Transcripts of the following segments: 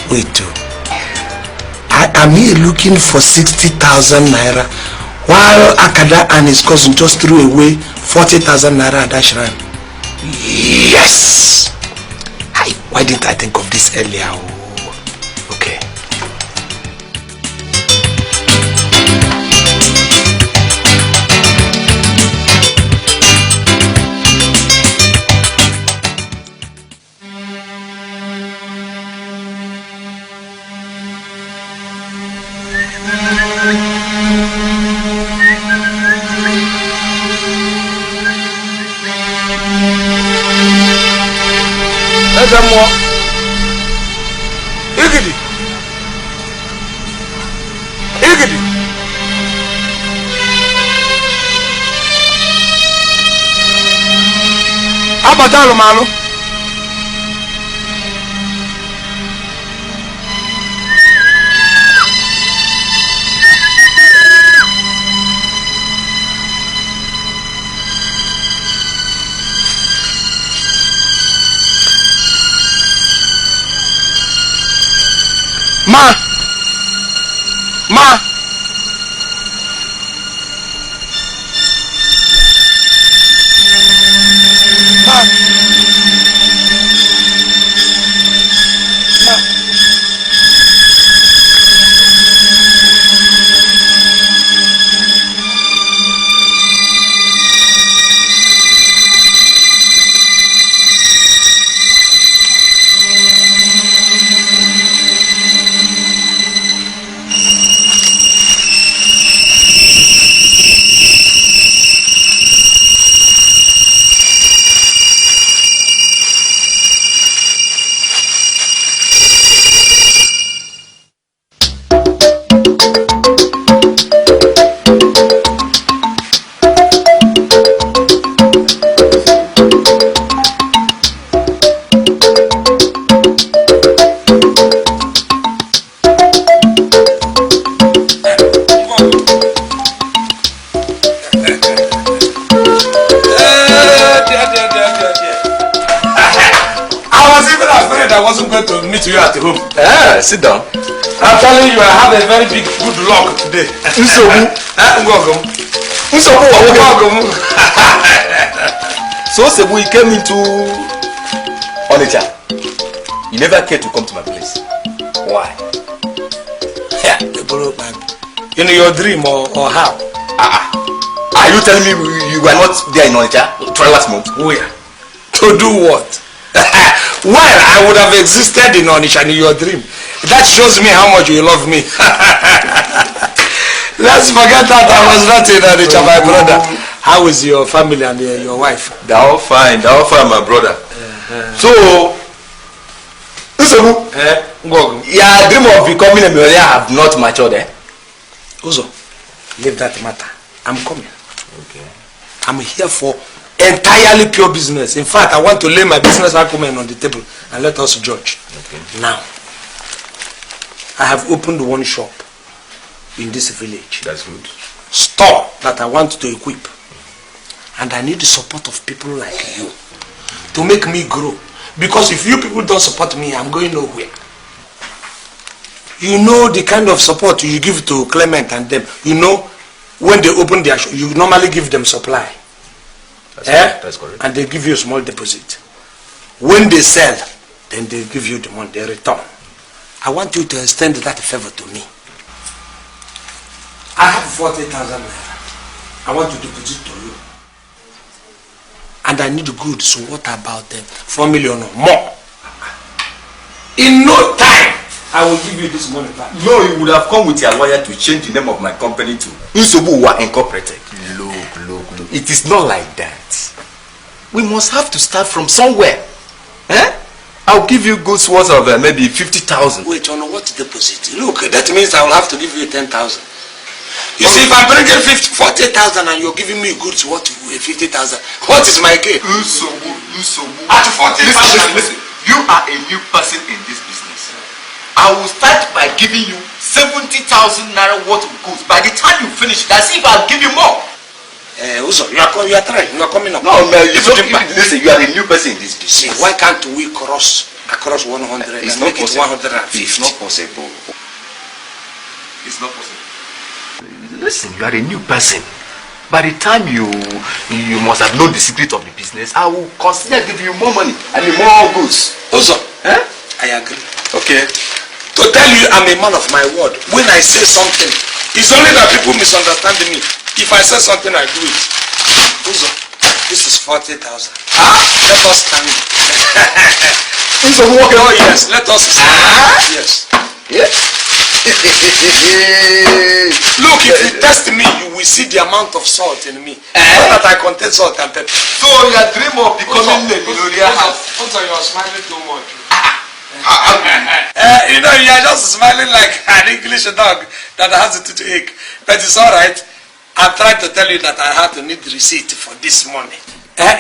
Wait too. I am here looking for 60,000 naira, while Akada and his cousin just threw away 40,000 naira at that shrine. Yes! Why didn't I think of this earlier? Okay. Igidi. Abatalo mano. Ma. You at home. Sit down. I'm telling you, I have a very big good luck today. So Sebu, you came into Onitsha. You never cared to come to my place. Why? Yeah, in your dream or how? Are you telling me you were not there in Onitsha last month? Where? To do what? Well, I would have existed in Onitsha in your dream. That shows me how much you love me. Let's forget that I was not in Onitsha, my brother. How is your family and your wife? They're all fine, my brother. So, Usobu, your dream of becoming a millionaire have not matured, eh? Uzo, leave that matter. I'm coming. Okay. I'm here for entirely pure business. In fact, I want to lay my business acumen on the table and let us judge. Okay. Now, I have opened one shop in this village. That's good. Store that I want to equip. And I need the support of people like you to make me grow. Because if you people don't support me, I'm going nowhere. You know the kind of support you give to Clement and them. You know, when they open their shop, you normally give them supply. That's correct. And they give you a small deposit. When they sell, then they give you the money, they return. I want you to extend that favor to me. I have 40,000 naira. I want to deposit to you. And I need goods, so what about 4 million or more? In no time, I will give you this money back. No, you would have come with your lawyer to change the name of my company to Usobu Wa Incorporated. Look. It is not like that. We must have to start from somewhere. I'll give you goods worth of maybe 50,000. Wait, on what deposit? Look, that means I will have to give you 10,000. You see, if I bring in 40,000 and you're giving me goods worth 50,000, what is my gain? Usobu. At 40,000. Listen. You are a new person in this business. I will start by giving you 70,000 naira worth of goods. By the time you finish, that's if I'll give you more. Uzo, you are trying. You are coming up. No, man. Listen, you are a new person in this business. See, why can't we cross across 100 It's and not make it possible. 150. It's not possible. It's not possible. Listen, you are a new person. By the time you must have known the secret of the business, I will consider giving you more money and more goods. Also, eh? I agree. Okay. To tell you I'm a man of my word. When I say something, it's only that people misunderstand me. If I say something, I do it. Also, this is 40,000. Let us stand. Oh yes, let us stand. Yes. Yeah. Look, if you test me, you will see the amount of salt in me. Not that I contain salt and pepper. So your dream of becoming a millionaire house. Also, you are smiling too much. You know, you are just smiling like an English dog that has a toothache. But it's all right. I'm trying to tell you that I have to need receipt for this money.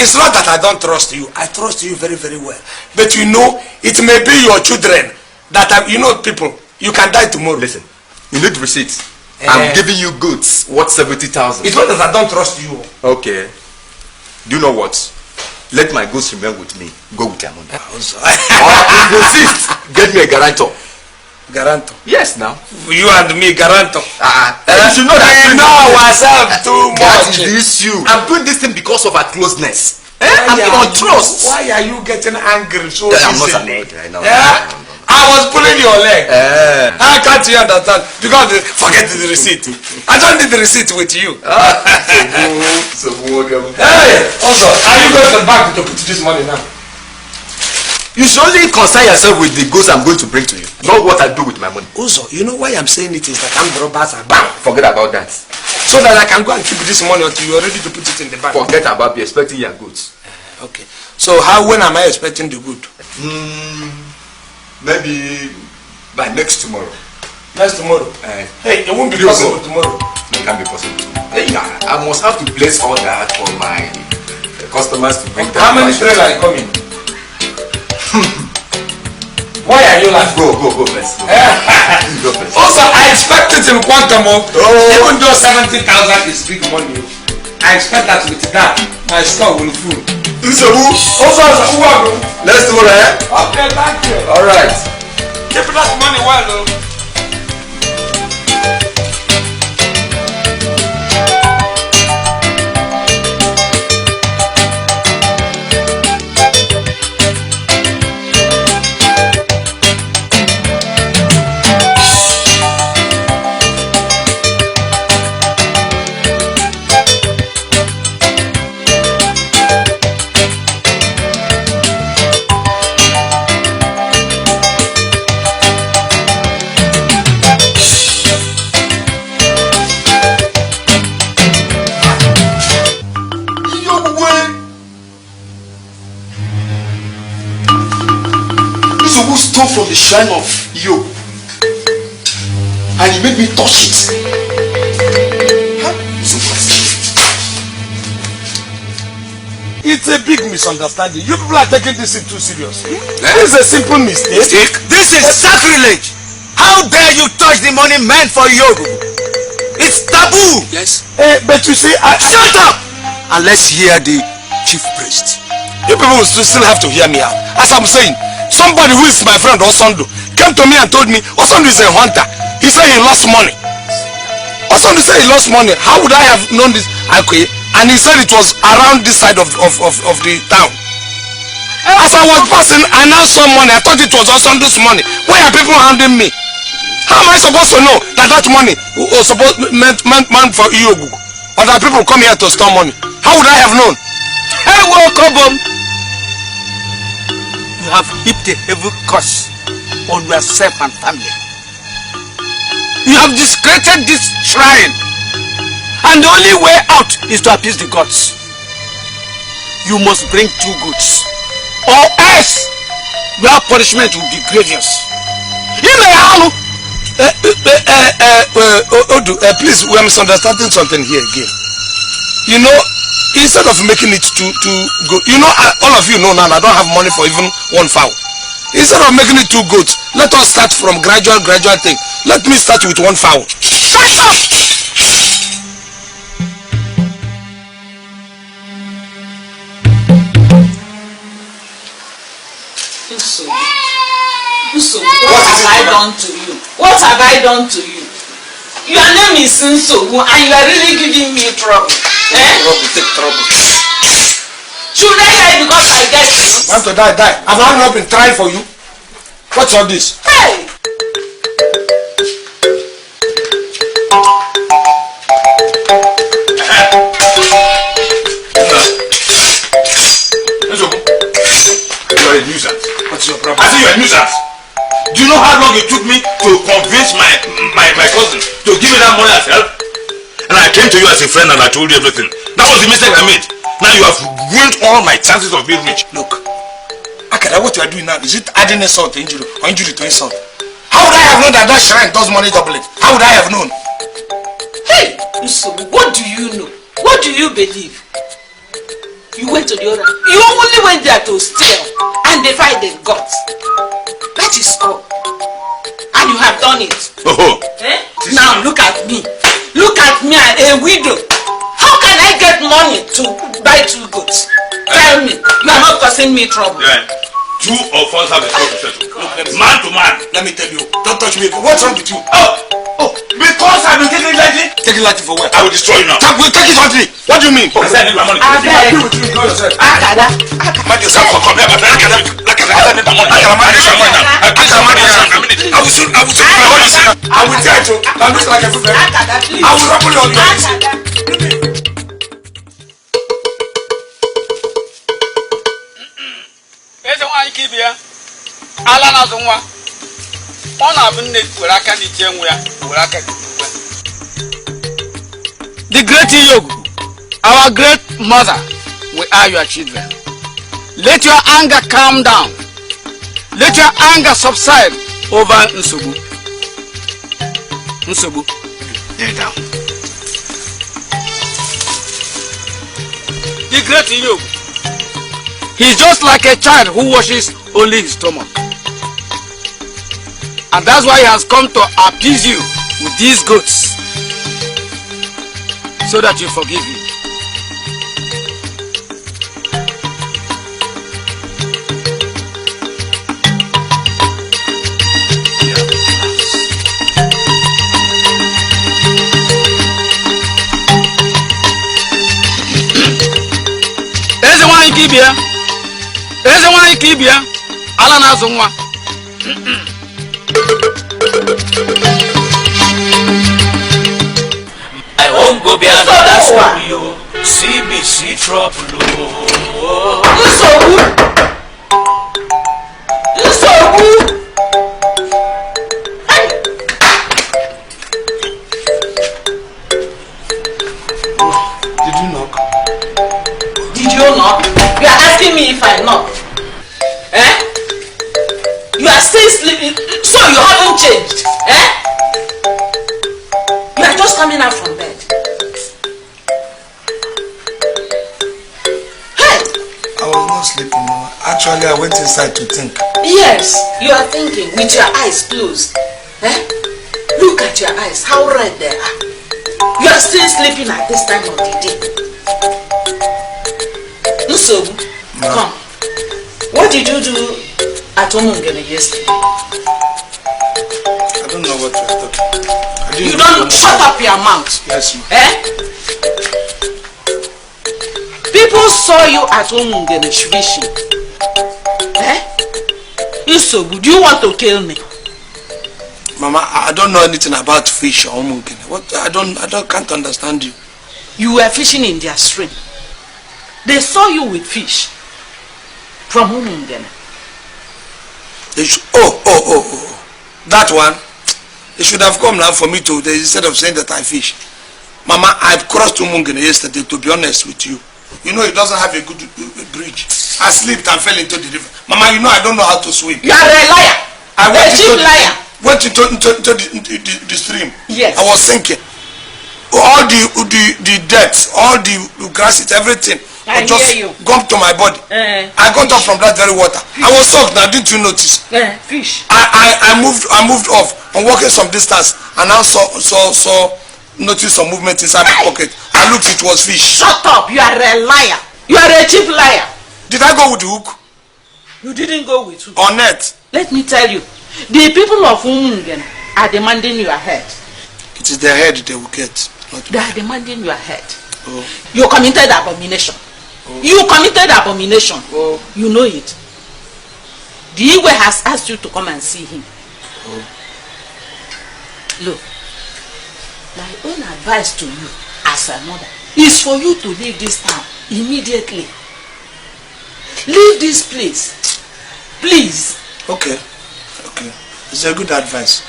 It's not that I don't trust you. I trust you very, very well. But you know, it may be your children that have, you know, people. You can die tomorrow. Listen, you need receipts. I'm giving you goods worth 70,000. It's not that I don't trust you. Okay. Do you know what? Let my goods remain with me. Go with your money. Or insist, get me a guarantor. Guarantor? Yes, now. You and me, guarantor. You should know that we know ourselves too much. That is the issue. I'm doing this thing because of our closeness. I'm on trust. Why are you getting angry so I'm not easily? angry. I know. I was pulling your leg. How can't you understand? Because forget the receipt. I don't need the receipt with you. Hey, also, are you going to the bank to put this money now? You should only concern yourself with the goods I'm going to bring to you, not what I do with my money. Also, you know why I'm saying it is that I'm robbers and bam. Forget about that. So that I can go and keep this money until you're ready to put it in the bank. Forget about me expecting your goods. Okay. So when am I expecting the good? Maybe by next tomorrow. Next tomorrow? Hey, it won't be possible tomorrow. It can't be possible. Hey, I must have to place all that for my customers to bring. How many trailers are coming? Why are you laughing? Go first. Go first. Also, I expect it in quantum of, even though 70,000 is big money, I expect that with that, my store will full. Also, let's do it. Okay, thank you. All right. Keep that money well, though. Stole from the shrine of Yo, and he made me touch it. It's a big misunderstanding. You people are taking this too seriously. This is a simple mistake. This is sacrilege. How dare you touch the money meant for Yogu? It's taboo. Yes. But you see, shut up and let's hear the chief priest. You people will still have to hear me out. As I'm saying, somebody who is my friend Osondo came to me and told me Osondo is a hunter. He said he lost money. Osondo said he lost money. How would I have known this? Okay. And he said it was around this side of the town. As I was passing, I now saw money. I thought it was Osondo's money. Why are people handing me? How am I supposed to know that that money was meant for Iyogu? Or that people come here to store money? How would I have known? Hey, welcome. You have heaped a heavy curse on yourself and family. You have discredited this shrine, and the only way out is to appease the gods. You must bring two goods, or else your punishment will be grievous. Odu, please, we are misunderstanding something here again. You know, instead of making it too good, you know, all of you know now I don't have money for even one fowl. Instead of making it too good, let us start from gradual thing. Let me start with one fowl. Shut up! So So, what have I done to you? What have I done to you? Your name is Nsobu and you are really giving me trouble. Take trouble. Should I die because I get you? Want to die, die. Have I not been trying for you? What's all this? Hey! You are a nuisance. What's your problem? I say you are a nuisance. Do you know how long it took me to convince my cousin to give me that money as help? And I came to you as a friend and I told you everything. That was the mistake I made. Now you have ruined all my chances of being rich. Look, Akada, what you are doing now, is it adding insult to injury or injury to insult? How would I have known that that shrine does money doublet? How would I have known? Hey! So, what do you know? What do you believe? You went to the other. You only went there to steal and defy the gods. That is all. And you have done it. Oh. Eh? Now look at me. Look at me, a widow. How can I get money to buy 2 goats? Tell me. You are not causing me trouble. Yeah. 2 of us have a score to settle. Man to man. Let me tell you, don't touch me. What's wrong with you? Oh, because I've been taking it lightly. Take it lightly for what? I will destroy you now. Take it lightly. What do you mean? I said I need my money. I agree with you. Know yourself. Akada. Mind yourself. Come here, my friend. Akada, I need my money. I need my money now. I will soon. I will try to. Now looks like a fool. Akada, please. I will rumble on you. Eze nwaanyị ka ibe ya ala na-azụ nwa ọ na-abụ nne were aka ndị tie nwa ya were aka gị. The great Iyogu, our great mother, we are your children. Let your anger calm down. Let your anger subside over Nsobu. Nsobu, lay down. The great Iyogu, he's just like a child who washes only his stomach. And that's why he has come to appease you with these goats, so that you forgive him. Eze nwaanyị ka ibia, eze nwaanyị ka ibia, ala na-azụ nwa. I won't go be another story, yo. CBC trouble, Nsobu! Nsobu! Hey! Did you knock? Did you knock? You are asking me if I knock. Eh? You are still sleeping, so you haven't changed. Eh? You are just coming out from bed. Hey! I was not sleeping, Mama. Actually, I went inside to think. Yes, you are thinking with your eyes closed. Eh? Look at your eyes, how red they are. You are still sleeping at this time of the day. Nsobu, come. What did you do at Omungene yesterday? I don't know what you're talking. You don't shut up your mouth. Yes, ma'am. Eh? People saw you at Omungene fishing. Eh? Nsobu, do you want to kill me? Mama, I don't know anything about fish or monkey. What? Can't understand you. You were fishing in their stream. They saw you with fish from Omungene. Oh. That one. They should have come now for me to, instead of saying that I fish. Mama, I've crossed Omungene yesterday, to be honest with you. You know, it doesn't have a good bridge. I slipped and fell into the river. Mama, you know I don't know how to swim. You are a liar. A cheap liar. Went into the stream. Yes. I was sinking. All the depths, all the grasses, everything. I just hear you. Gone to my body. I got up from that very water. I was soaked now, didn't you notice? Fish. I moved off. I'm walking some distance and now noticed some movement inside my pocket. I looked, it was fish. Shut up, you are a liar. You are a cheap liar. Did I go with the hook? You didn't go with hook. Or net? Let me tell you, The people of Umungen are demanding your head. It is their head they will get. They are demanding your head. Oh. You committed abomination. Oh. You committed abomination. Oh. You know it. The Igwe has asked you to come and see him. Oh. Look, my own advice to you as a mother is for you to leave this town immediately. Leave this place. Please. Okay. Okay. It's a good advice.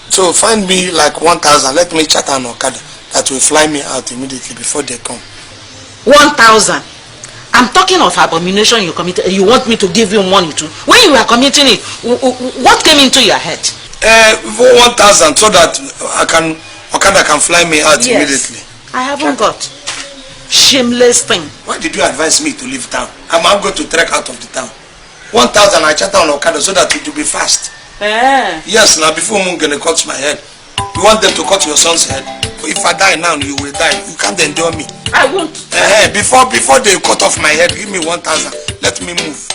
So find me like 1,000. Let me chat an Okada that will fly me out immediately before they come. 1,000. I'm talking of abomination you committed. You want me to give you money to? When you were committing it, what came into your head? 1,000 so that Okada can fly me out immediately. I haven't got. Shameless thing. Why did you advise me to leave town? I'm going to trek out of the town. 1,000 I chat on Okada so that it will be fast. Yes, now before Mungene cuts my head. You want them to cut your son's head? If I die now, you will die. You can't endure me. I won't. Before they cut off my head, give me 1,000. Let me move.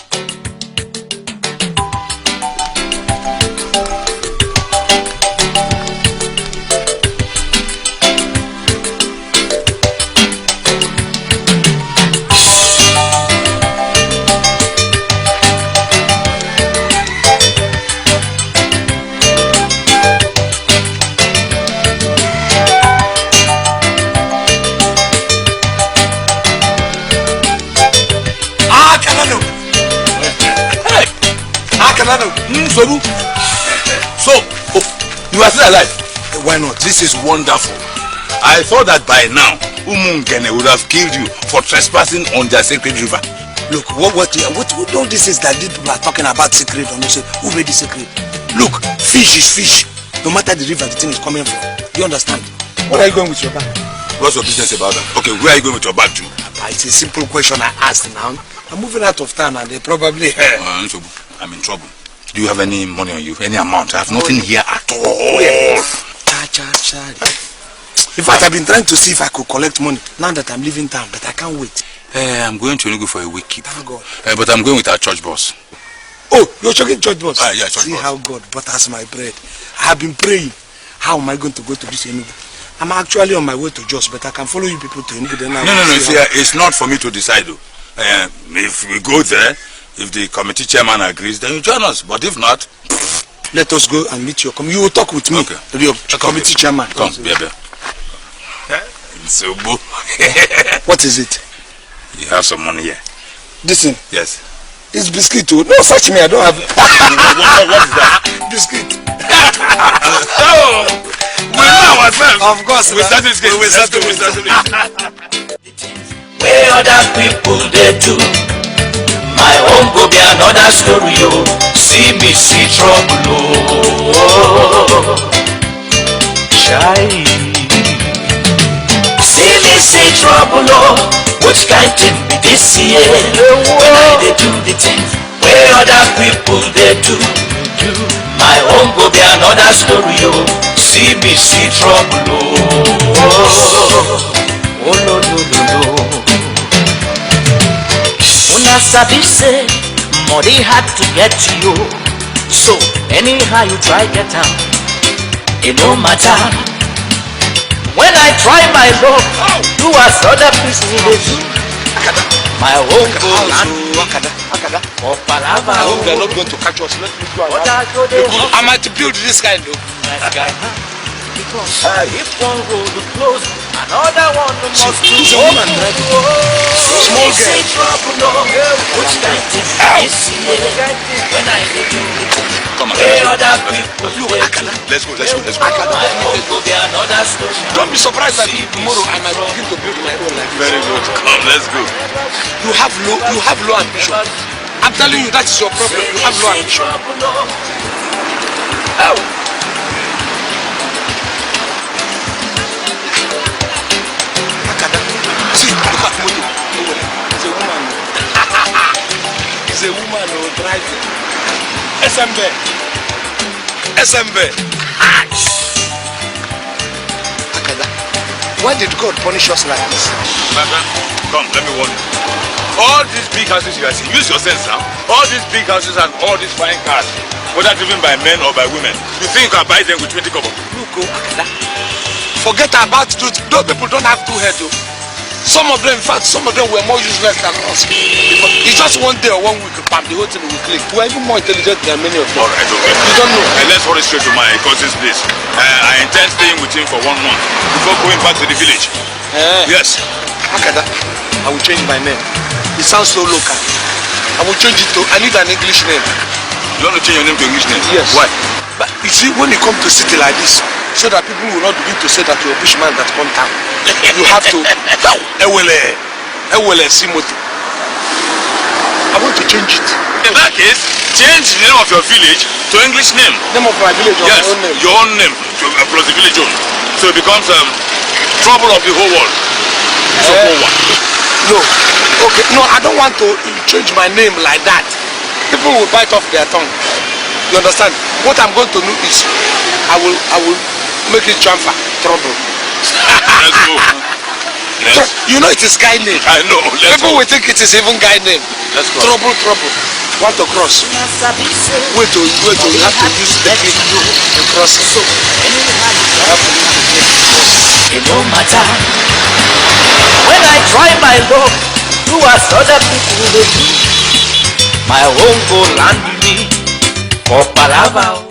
So, you are still alive? Why not? This is wonderful. I thought that by now, Umungene would have killed you for trespassing on their sacred river. Look, what all this is that these people are talking about secret or no? Who made the secret? Look, fish is fish. No matter the river the thing is coming from. Do you understand? Where are you going with your bag? What's your business about that? Okay, where are you going with your bag to? It's a simple question I asked now. I'm moving out of town and they probably... I'm in trouble. Do you have any money on you? Any amount? I have nothing here at all. In fact, I've been trying to see if I could collect money now that I'm leaving town, but I can't wait. I'm going to Enugu for a week. Thank God. But I'm going with our church boss. Oh, you're checking church boss? Yeah, church see boss. How God butters my bread. I have been praying. How am I going to go to this Enugu? I'm actually on my way to Jos, but I can follow you people to Enugu. Then No. See, it's not for me to decide. If we go there, if the committee chairman agrees, then you join us. But if not, let us go and meet your committee. You will talk with me, your committee chairman. Come, baby. What is it? You have some money here. This thing? Yes. It's biscuit too. No, search me. I don't have. What is that? Biscuit. We know ourselves. Of course. We started this game. We started Where other people they do. My own go be another story, oh. See me, see trouble, oh. Shy. See me, see trouble, oh. Which kind thing be this year? When I they do the thing where other people they do. My own go be another story, oh. See me, see trouble, oh. Oh, no. Una sabi say money hard to get to you. So anyhow you try get out, it no matter. When I try my luck, do as other people they do. My own go for palava. I hope they're not going to catch us. Let me go. I might build this kind though. Nice guy. Because if one road close, another one must be open. Small girl. Which kind of is when I do it? Come on. Let's go. Don't be surprised that tomorrow I might begin to build my own life. Very good. Come, let's go. You have low ambition. I'm telling you, that is your problem. You have low ambition. Oh. See, look at Moto. It's a woman. It's a woman who driving. SMB. Akada, why did God punish us like this? My friend, come, let me warn you. All these big houses you are seeing, use your sense now. All these big houses and all these fine cars, whether driven by men or by women. You think you can buy them with 20 kobo? Look, Akada, forget about those people don't have two heads. Some of them, in fact, some of them were more useless than us. It's just one day or 1 week, bam, the whole thing will click. We're even more intelligent than many of them. All right, okay. You don't know. Let's hurry straight to my cousin's place. I intend staying with him for 1 month before going back to the village. Yes. Akada, I will change my name. It sounds so local. I will change it to, I need an English name. You want to change your name to English name? Yes. Why? But you see, when you come to a city like this, so that people will not begin to say that you're a bushman that come down, you have to, Simoto. I want to change it. In that case, change the name of your village to English name. Name of my village or Yes, my own name? your own name plus the village own. So it becomes trouble of the whole world. No, okay, no, I don't want to change my name like that. People will bite off their tongue. You understand? What I'm going to do is, I will make it transfer trouble. Let's go. Yes. You know it is guy name. I know. People will think it is even guy name. Let's go. Trouble. Want to cross? Wait till you have to use the key to cross. It no matter. When I try my luck, do as other people they do. My home go land with me for palava.